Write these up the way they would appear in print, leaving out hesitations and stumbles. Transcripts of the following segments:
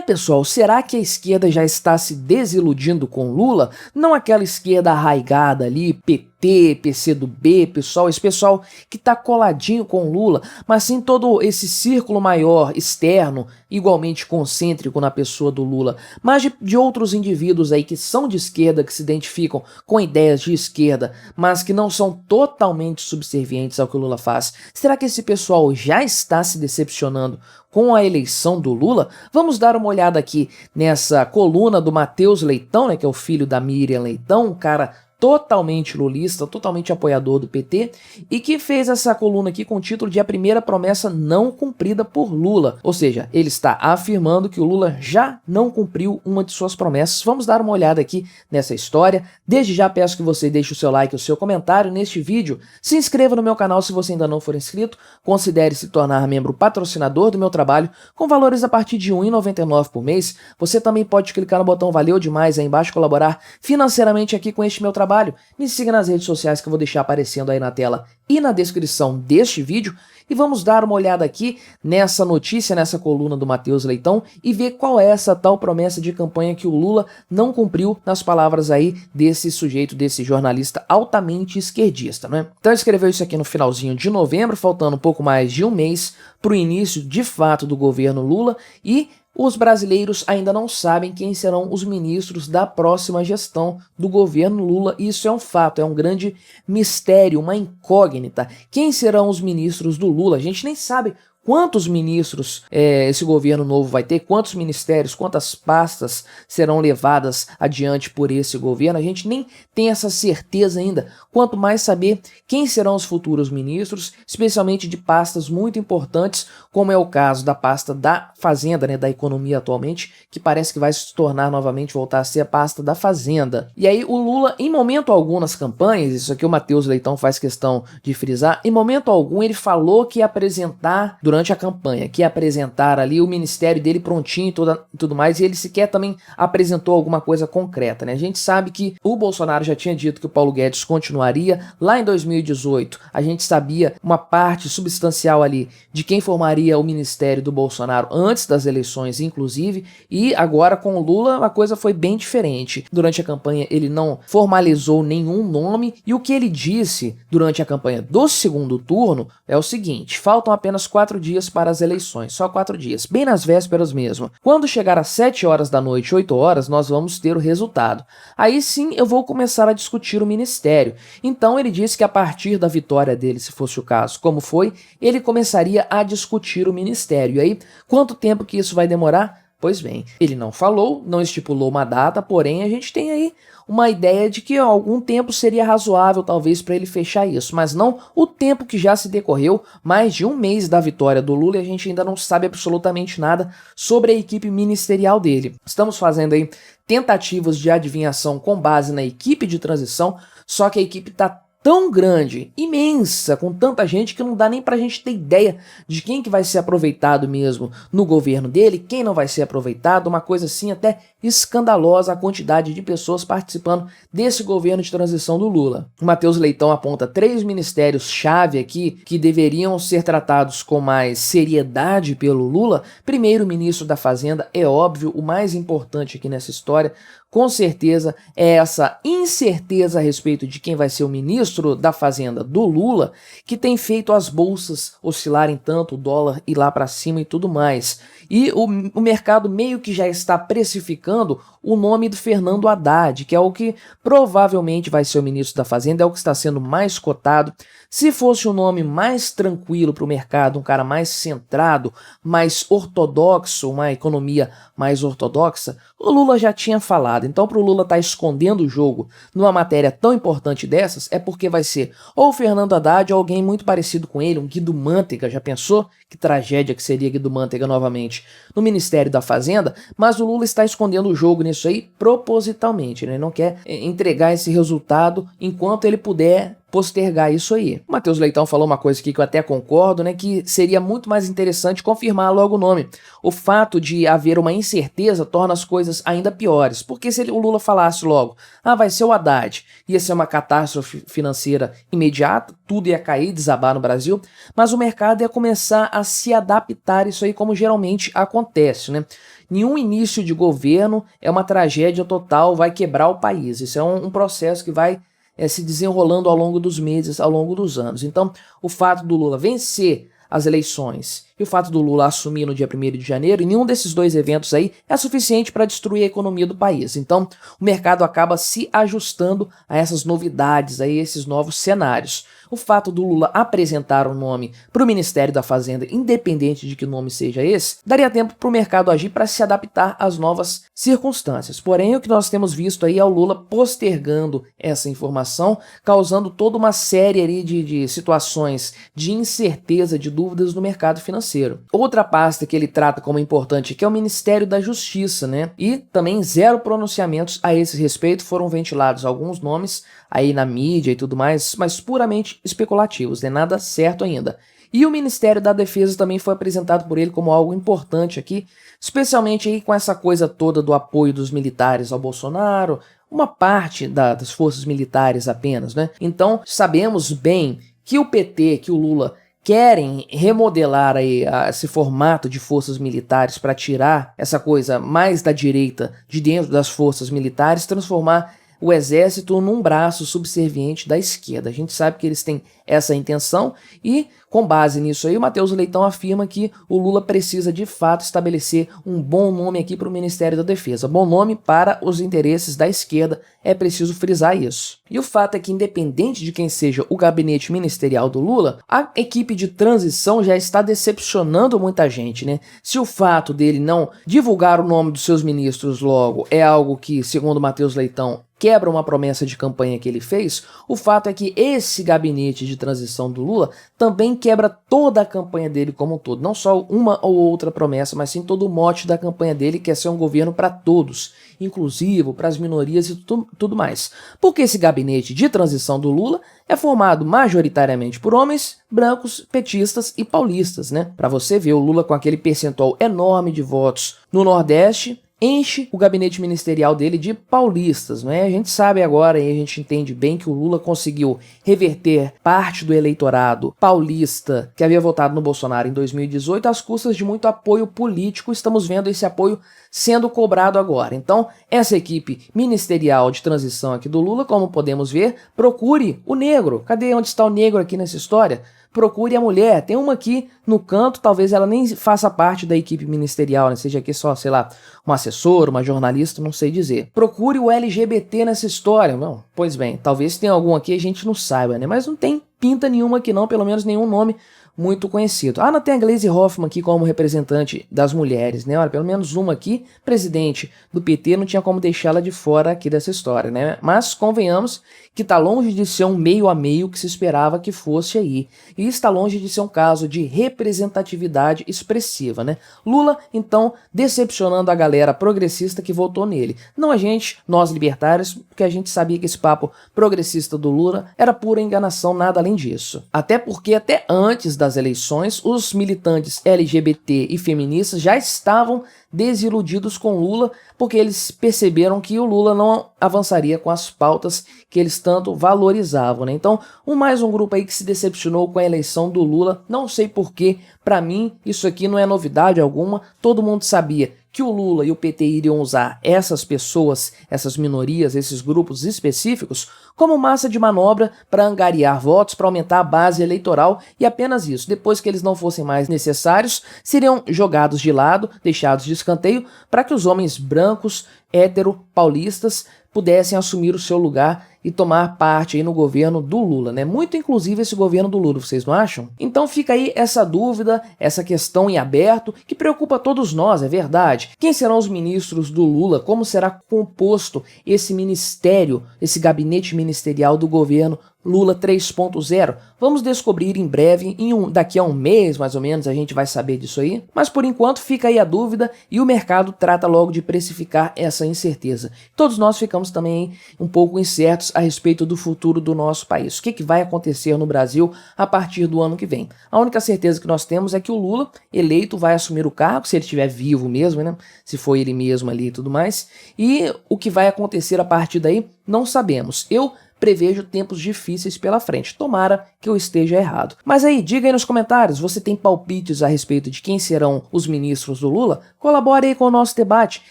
Pessoal, será que a esquerda já está se desiludindo com Lula? Não aquela esquerda arraigada ali, PT, PCdoB, pessoal, esse pessoal que tá coladinho com Lula, mas sim todo esse círculo maior, externo, igualmente concêntrico na pessoa do Lula, mas de outros indivíduos aí que são de esquerda, que se identificam com ideias de esquerda, mas que não são totalmente subservientes ao que o Lula faz. Será que esse pessoal já está se decepcionando com a eleição do Lula? Vamos dar uma olhada aqui nessa coluna do Matheus Leitão, né, que é o filho da Miriam Leitão, um cara totalmente lulista, totalmente apoiador do PT, e que fez essa coluna aqui com o título de A Primeira Promessa Não Cumprida por Lula. Ou seja, ele está afirmando que o Lula já não cumpriu uma de suas promessas. Vamos dar uma olhada aqui nessa história. Desde já peço que você deixe o seu like e o seu comentário neste vídeo. Se inscreva no meu canal se você ainda não for inscrito. Considere se tornar membro patrocinador do meu trabalho com valores a partir de R$ 1,99 por mês. Você também pode clicar no botão Valeu Demais aí embaixo, colaborar financeiramente aqui com este meu trabalho. Me siga nas redes sociais que eu vou deixar aparecendo aí na tela e na descrição deste vídeo. E vamos dar uma olhada aqui nessa notícia, nessa coluna do Matheus Leitão e ver qual é essa tal promessa de campanha que o Lula não cumpriu, nas palavras aí desse sujeito, desse jornalista altamente esquerdista, né? Então ele escreveu isso aqui no finalzinho de novembro, faltando um pouco mais de um mês para o início de fato do governo Lula, e os brasileiros ainda não sabem quem serão os ministros da próxima gestão do governo Lula. Isso é um fato, é um grande mistério, uma incógnita. Quem serão os ministros do Lula? A gente nem sabe quantos ministros esse governo novo vai ter, quantos ministérios, quantas pastas serão levadas adiante por esse governo. A gente nem tem essa certeza ainda, quanto mais saber quem serão os futuros ministros, especialmente de pastas muito importantes, como é o caso da pasta da Fazenda, né, da economia atualmente, que parece que vai se tornar novamente, voltar a ser a pasta da Fazenda. E aí o Lula, em momento algum nas campanhas, isso aqui o Matheus Leitão faz questão de frisar, em momento algum ele falou que ia apresentar, durante a campanha, que ia apresentar ali o ministério dele prontinho e tudo mais, e ele sequer também apresentou alguma coisa concreta, né? A gente sabe que o Bolsonaro já tinha dito que o Paulo Guedes continuaria lá em 2018, a gente sabia uma parte substancial ali de quem formaria o ministério do Bolsonaro antes das eleições, inclusive, e agora com o Lula a coisa foi bem diferente. Durante a campanha ele não formalizou nenhum nome, e o que ele disse durante a campanha do segundo turno é o seguinte: faltam apenas 4 dias para as eleições, só 4 dias, bem nas vésperas mesmo. Quando chegar às 7 horas da noite, 8 horas, nós vamos ter o resultado. Aí sim eu vou começar a discutir o ministério. Então ele disse que a partir da vitória dele, se fosse o caso, como foi, ele começaria a discutir o ministério. E aí, quanto tempo que isso vai demorar? Pois bem, ele não falou, não estipulou uma data, porém a gente tem aí uma ideia de que algum tempo seria razoável talvez para ele fechar isso, mas não o tempo que já se decorreu, mais de um mês da vitória do Lula, e a gente ainda não sabe absolutamente nada sobre a equipe ministerial dele. Estamos fazendo aí tentativas de adivinhação com base na equipe de transição, só que a equipe está tão grande, imensa, com tanta gente que não dá nem pra gente ter ideia de quem que vai ser aproveitado mesmo no governo dele, quem não vai ser aproveitado, uma coisa assim até escandalosa a quantidade de pessoas participando desse governo de transição do Lula. O Matheus Leitão aponta 3 ministérios-chave aqui que deveriam ser tratados com mais seriedade pelo Lula. Primeiro, o ministro da Fazenda, é óbvio, o mais importante aqui nessa história, com certeza, é essa incerteza a respeito de quem vai ser o ministro da Fazenda do Lula, que tem feito as bolsas oscilarem tanto, o dólar ir lá para cima e tudo mais. E o mercado meio que já está precificando o nome do Fernando Haddad, que é o que provavelmente vai ser o ministro da Fazenda, é o que está sendo mais cotado. Se fosse um nome mais tranquilo para o mercado, um cara mais centrado, mais ortodoxo, uma economia mais ortodoxa, o Lula já tinha falado. Então, para o Lula estar escondendo o jogo numa matéria tão importante dessas, é porque vai ser ou o Fernando Haddad ou alguém muito parecido com ele, um Guido Mantega. Já pensou? Que tragédia que seria Guido Mantega novamente no Ministério da Fazenda? Mas o Lula está escondendo o jogo nisso aí propositalmente, né? Ele não quer entregar esse resultado enquanto ele puder postergar isso aí. O Matheus Leitão falou uma coisa aqui que eu até concordo, né, que seria muito mais interessante confirmar logo o nome. O fato de haver uma incerteza torna as coisas ainda piores, porque se o Lula falasse logo, vai ser o Haddad, ia ser uma catástrofe financeira imediata, tudo ia cair, desabar no Brasil, mas o mercado ia começar a se adaptar a isso aí, como geralmente acontece, né? Nenhum início de governo é uma tragédia total, vai quebrar o país. Isso é um processo que vai se desenrolando ao longo dos meses, ao longo dos anos. Então, o fato do Lula vencer as eleições e o fato do Lula assumir no dia 1º de janeiro, e nenhum desses dois eventos aí é suficiente para destruir a economia do país. Então, o mercado acaba se ajustando a essas novidades, a esses novos cenários. O fato do Lula apresentar um nome para o Ministério da Fazenda, independente de que nome seja esse, daria tempo para o mercado agir para se adaptar às novas circunstâncias. Porém, o que nós temos visto aí é o Lula postergando essa informação, causando toda uma série ali de situações de incerteza, de dúvidas no mercado financeiro. Outra pasta que ele trata como importante aqui é o Ministério da Justiça, né? E também zero pronunciamentos a esse respeito, foram ventilados alguns nomes aí na mídia e tudo mais, mas puramente especulativos, né? Nada certo ainda. E o Ministério da Defesa também foi apresentado por ele como algo importante aqui, especialmente aí com essa coisa toda do apoio dos militares ao Bolsonaro, uma parte das forças militares apenas, né? Então, sabemos bem que o PT, que o Lula querem remodelar aí esse formato de forças militares para tirar essa coisa mais da direita de dentro das forças militares, transformar o exército num braço subserviente da esquerda. A gente sabe que eles têm essa intenção e, com base nisso aí, o Matheus Leitão afirma que o Lula precisa de fato estabelecer um bom nome aqui para o Ministério da Defesa. Bom nome para os interesses da esquerda, é preciso frisar isso. E o fato é que, independente de quem seja o gabinete ministerial do Lula, a equipe de transição já está decepcionando muita gente, né? Se o fato dele não divulgar o nome dos seus ministros logo é algo que, segundo Matheus Leitão, quebra uma promessa de campanha que ele fez, o fato é que esse gabinete de transição do Lula também quebra toda a campanha dele como um todo. Não só uma ou outra promessa, mas sim todo o mote da campanha dele, que é ser um governo para todos, inclusivo, para as minorias e tudo mais. Porque esse gabinete de transição do Lula é formado majoritariamente por homens brancos, petistas e paulistas, né? Para você ver, o Lula com aquele percentual enorme de votos no Nordeste, enche o gabinete ministerial dele de paulistas, né? A gente sabe agora e a gente entende bem que o Lula conseguiu reverter parte do eleitorado paulista que havia votado no Bolsonaro em 2018 às custas de muito apoio político. Estamos vendo esse apoio sendo cobrado agora. Então, essa equipe ministerial de transição aqui do Lula, como podemos ver, procure o negro. Cadê onde está o negro aqui nessa história? Procure a mulher, tem uma aqui no canto, talvez ela nem faça parte da equipe ministerial, né? Seja aqui só, sei lá, uma assessora, uma jornalista, não sei dizer. Procure o LGBT nessa história, não? Pois bem, talvez tenha algum aqui, a gente não saiba, né? Mas não tem pinta nenhuma aqui não, pelo menos nenhum nome muito conhecido. Não tem a Gleisi Hoffmann aqui como representante das mulheres, né? Olha, pelo menos uma aqui, presidente do PT, não tinha como deixá-la de fora aqui dessa história, né? Mas convenhamos que tá longe de ser um meio a meio que se esperava que fosse aí. E está longe de ser um caso de representatividade expressiva, né? Lula, então, decepcionando a galera progressista que votou nele. Não a gente, nós libertários, porque a gente sabia que esse papo progressista do Lula era pura enganação, nada além disso. Até porque, até antes das eleições, os militantes LGBT e feministas já estavam desiludidos com Lula, porque eles perceberam que o Lula não avançaria com as pautas que eles tanto valorizavam, né? Então, mais um grupo aí que se decepcionou com a eleição do Lula, não sei porquê, pra mim isso aqui não é novidade alguma, todo mundo sabia que o Lula e o PT iriam usar essas pessoas, essas minorias, esses grupos específicos, como massa de manobra para angariar votos, para aumentar a base eleitoral e apenas isso. Depois que eles não fossem mais necessários, seriam jogados de lado, deixados de escanteio, para que os homens brancos, hétero, paulistas, pudessem assumir o seu lugar e tomar parte aí no governo do Lula, né? Muito inclusive esse governo do Lula, vocês não acham? Então fica aí essa dúvida, essa questão em aberto, que preocupa todos nós, é verdade. Quem serão os ministros do Lula? Como será composto esse ministério, esse gabinete ministerial do governo Lula 3.0? Vamos descobrir em breve, daqui a um mês mais ou menos a gente vai saber disso aí. Mas por enquanto fica aí a dúvida e o mercado trata logo de precificar essa incerteza. Todos nós ficamos também um pouco incertos a respeito do futuro do nosso país. O que vai acontecer no Brasil a partir do ano que vem? A única certeza que nós temos é que o Lula, eleito, vai assumir o cargo, se ele estiver vivo mesmo, né? Se for ele mesmo ali e tudo mais. E o que vai acontecer a partir daí, não sabemos. Eu prevejo tempos difíceis pela frente. Tomara que eu esteja errado. Mas aí, diga aí nos comentários, você tem palpites a respeito de quem serão os ministros do Lula? Colabore aí com o nosso debate,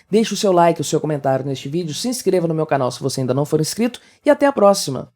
deixe o seu like, o seu comentário neste vídeo, se inscreva no meu canal se você ainda não for inscrito e até a próxima!